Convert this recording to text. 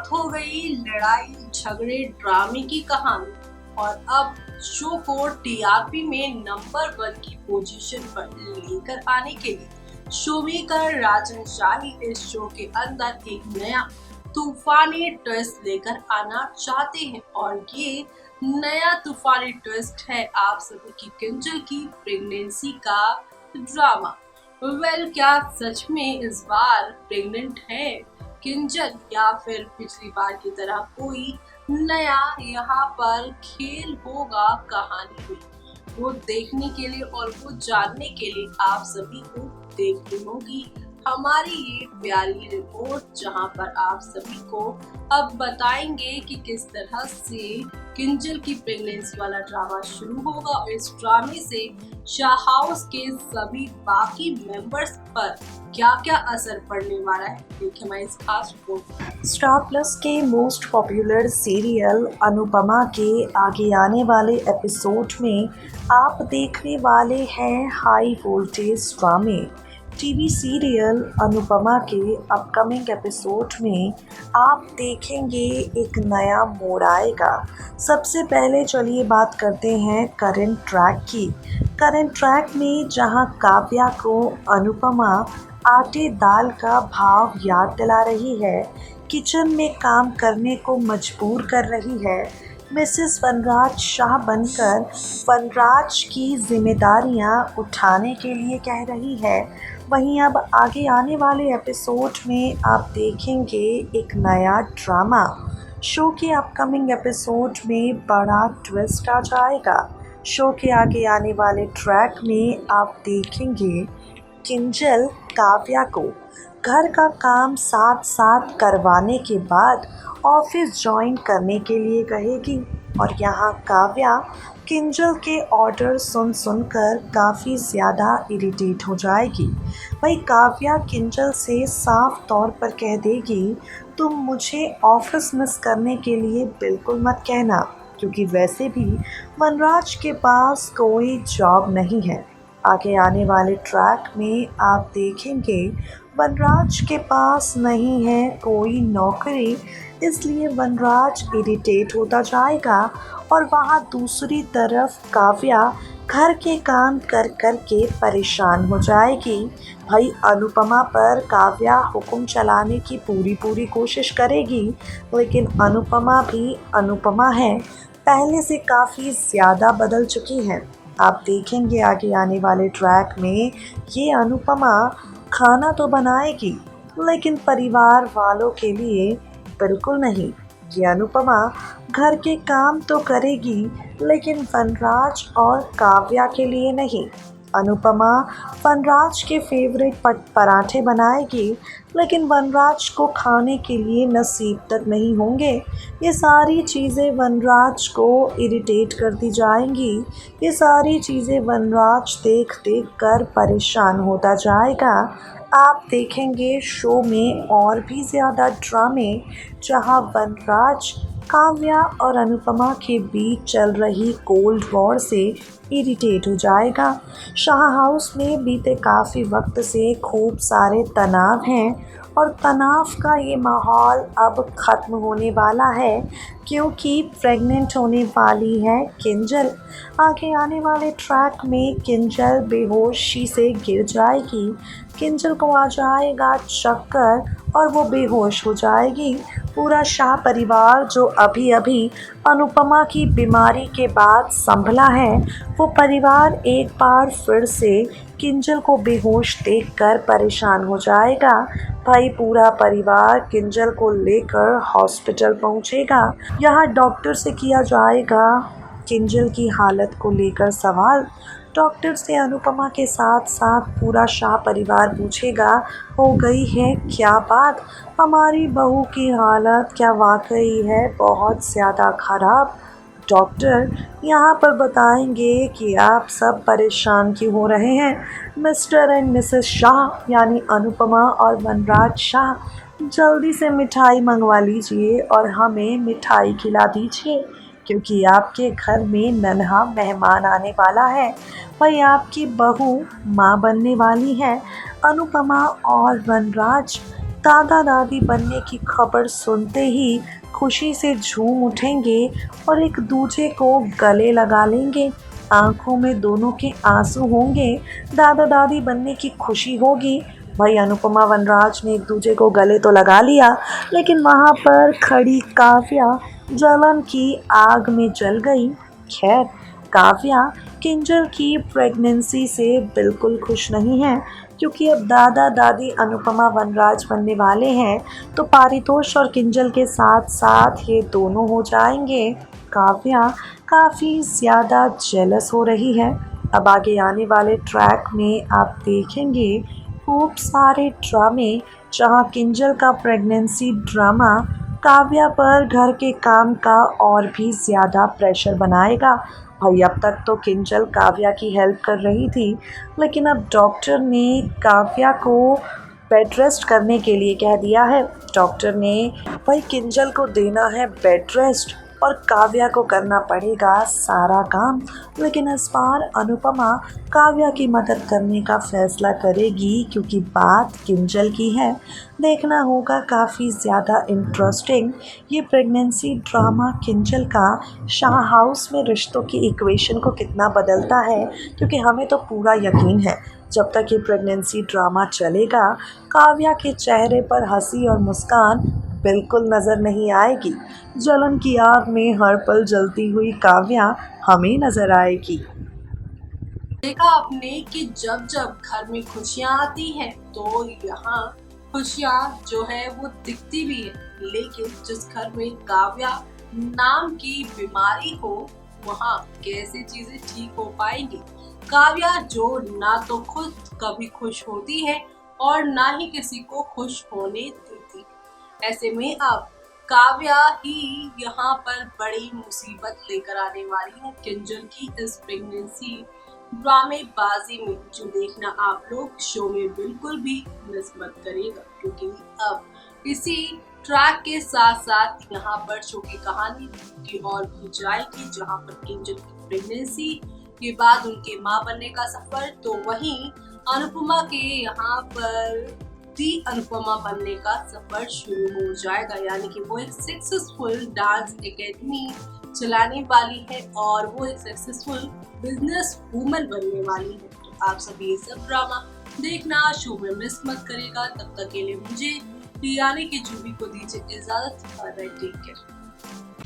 शुरुआत हो गई लड़ाई झगड़े ड्रामे की कहानी और अब शो को टीआरपी में नंबर 1 की पोजीशन पर लेकर आने के लिए शो मेकर राजन शाही इस शो के अंदर एक नया तूफानी ट्विस्ट लेकर आना चाहते हैं और ये नया तूफानी ट्विस्ट है आप सभी की किंजल की प्रेगनेंसी का ड्रामा। क्या सच में इस बार प्रेग्नेंट है किंजल या फिर पिछली बार की तरह कोई नया यहाँ पर खेल होगा कहानी में? वो देखने के लिए और वो जानने के लिए आप सभी को देखनी होगी हमारी ये प्यारी रिपोर्ट, जहां पर आप सभी को अब बताएंगे कि किस तरह से किंजल की प्रेगनेंसी वाला ड्रामा शुरू होगा और इस ड्रामे से शाह हाउस के सभी बाकी मेंबर्स पर क्या क्या असर पड़ने वाला है। देखिए हमारी इस खास रिपोर्ट। स्टार प्लस के मोस्ट पॉपुलर सीरियल अनुपमा के आगे आने वाले एपिसोड में आप देखने वाले हैं हाई वोल्टेज ड्रामे। टीवी सीरियल अनुपमा के अपकमिंग एपिसोड में आप देखेंगे एक नया मोड़ आएगा। सबसे पहले चलिए बात करते हैं करंट ट्रैक की। करंट ट्रैक में जहां काव्या को अनुपमा आटे दाल का भाव याद दिला रही है, किचन में काम करने को मजबूर कर रही है, मिसेस वनराज शाह बनकर वनराज की जिम्मेदारियां उठाने के लिए कह रही है। वहीं अब आगे आने वाले एपिसोड में आप देखेंगे एक नया ड्रामा। शो के अपकमिंग एपिसोड में बड़ा ट्विस्ट आ जाएगा। शो के आगे आने वाले ट्रैक में आप देखेंगे किंजल काव्या को घर का काम साथ साथ करवाने के बाद ऑफिस ज्वाइन करने के लिए कहेगी और यहाँ काव्या किंजल के ऑर्डर सुनकर काफ़ी ज़्यादा इरिटेट हो जाएगी। वही काव्या किंजल से साफ तौर पर कह देगी, तुम मुझे ऑफिस मिस करने के लिए बिल्कुल मत कहना, क्योंकि वैसे भी वनराज के पास कोई जॉब नहीं है। आगे आने वाले ट्रैक में आप देखेंगे वनराज के पास नहीं है कोई नौकरी, इसलिए वनराज इरिटेट होता जाएगा और वहाँ दूसरी तरफ काव्या घर के काम कर कर के परेशान हो जाएगी। भाई अनुपमा पर काव्या हुक्म चलाने की पूरी कोशिश करेगी, लेकिन अनुपमा भी अनुपमा है, पहले से काफ़ी ज़्यादा बदल चुकी है। आप देखेंगे आगे आने वाले ट्रैक में ये अनुपमा खाना तो बनाएगी, लेकिन परिवार वालों के लिए बिल्कुल नहीं। ये अनुपमा घर के काम तो करेगी, लेकिन वनराज और काव्या के लिए नहीं। अनुपमा वनराज के फेवरेट पराठे बनाएगी, लेकिन वनराज को खाने के लिए नसीब तक नहीं होंगे। ये सारी चीज़ें वनराज को इरिटेट करती जाएंगी। ये सारी चीज़ें वनराज देख कर परेशान होता जाएगा। आप देखेंगे शो में और भी ज़्यादा ड्रामे, जहां वनराज काव्या और अनुपमा के बीच चल रही कोल्ड वॉर से इरिटेट हो जाएगा। शाह हाउस में बीते काफ़ी वक्त से खूब सारे तनाव हैं और तनाव का ये माहौल अब ख़त्म होने वाला है, क्योंकि प्रेग्नेंट होने वाली है किंजल। आगे आने वाले ट्रैक में किंजल बेहोशी से गिर जाएगी, किंजल को आ जाएगा चक्कर और वो बेहोश हो जाएगी। पूरा शाह परिवार जो अभी अभी अनुपमा की बीमारी के बाद संभला है, वो परिवार एक बार फिर से किंजल को बेहोश देखकर परेशान हो जाएगा। भाई पूरा परिवार किंजल को लेकर हॉस्पिटल पहुंचेगा। यहाँ डॉक्टर से किया जाएगा किंजल की हालत को लेकर सवाल। डॉक्टर से अनुपमा के साथ साथ पूरा शाह परिवार पूछेगा, हो गई है क्या बात, हमारी बहू की हालत क्या वाकई है बहुत ज़्यादा ख़राब? डॉक्टर यहाँ पर बताएंगे कि आप सब परेशान क्यों हो रहे हैं। मिस्टर एंड मिसेस शाह यानी अनुपमा और वनराज शाह, जल्दी से मिठाई मंगवा लीजिए और हमें मिठाई खिला दीजिए, क्योंकि आपके घर में नन्हा मेहमान आने वाला है। वही आपकी बहू माँ बनने वाली है। अनुपमा और वनराज दादा दादी बनने की खबर सुनते ही खुशी से झूम उठेंगे और एक दूसरे को गले लगा लेंगे। आंखों में दोनों के आंसू होंगे। दादा दादी बनने की खुशी होगी। भाई अनुपमा वनराज ने एक दूसरे को गले तो लगा लिया, लेकिन वहाँ पर खड़ी काव्या जलन की आग में जल गई। खैर, काव्या किंजल की प्रेगनेंसी से बिल्कुल खुश नहीं है, क्योंकि अब दादा दादी अनुपमा वनराज बनने वाले हैं, तो पारितोष और किंजल के साथ साथ ये दोनों हो जाएंगे। काव्या काफ़ी ज़्यादा जेलस हो रही है। अब आगे आने वाले ट्रैक में आप देखेंगे खूब सारे ड्रामे, जहां किंजल का प्रेगनेंसी ड्रामा काव्या पर घर के काम का और भी ज़्यादा प्रेशर बनाएगा। भाई अब तक तो किंजल काव्या की हेल्प कर रही थी, लेकिन अब डॉक्टर ने काव्या को बेड रेस्ट करने के लिए कह दिया है। डॉक्टर ने भाई किंजल को देना है बेड रेस्ट और काव्या को करना पड़ेगा सारा काम। लेकिन इस बार अनुपमा काव्या की मदद करने का फैसला करेगी, क्योंकि बात किंजल की है। देखना होगा काफ़ी ज़्यादा इंटरेस्टिंग ये प्रेगनेंसी ड्रामा किंजल का शाह हाउस में रिश्तों की इक्वेशन को कितना बदलता है, क्योंकि हमें तो पूरा यकीन है जब तक ये प्रेगनेंसी ड्रामा चलेगा काव्या के चेहरे पर हंसी और मुस्कान बिल्कुल नज़र नहीं आएगी। जलन की आग में हर पल जलती हुई काव्या हमें नज़र आएगी। देखा आपने कि जब जब घर में खुशियां आती हैं तो यहाँ खुशियां जो है वो दिखती भी है, लेकिन जिस घर में काव्या नाम की बीमारी हो वहाँ कैसे चीजें ठीक हो पाएंगी। काव्या जो ना तो खुद कभी खुश होती है और ना ही किसी को खुश होने देती है। ऐसे में अब काव्या ही यहाँ पर बड़ी मुसीबत लेकर आने वाली है किंजल की इस प्रेगनेंसी ड्रामेबाजी में, जो देखना आप लोग शो में बिल्कुल भी मिस मत करिएगा, क्योंकि अब इसी ट्रैक के साथ साथ यहाँ पर शो की कहानी की और भी जाएगी, जहाँ पर किंजल की प्रेगनेंसी के बाद उनके माँ बनने का सफर, तो वहीं अनुपमा के यहाँ पर अनुपमा बनने का सफर शुरू हो जाएगा। यानी कि वो एक सक्सेसफुल डांस एकेडमी चलाने वाली है और वो एक सक्सेसफुल बिजनेस वूमन बनने वाली है। तो आप सभी ये सब ड्रामा देखना शो में मिस मत करेगा। तब तक के लिए मुझे यानी कि जूबी को दीजिए इजाजत और टेक केयर।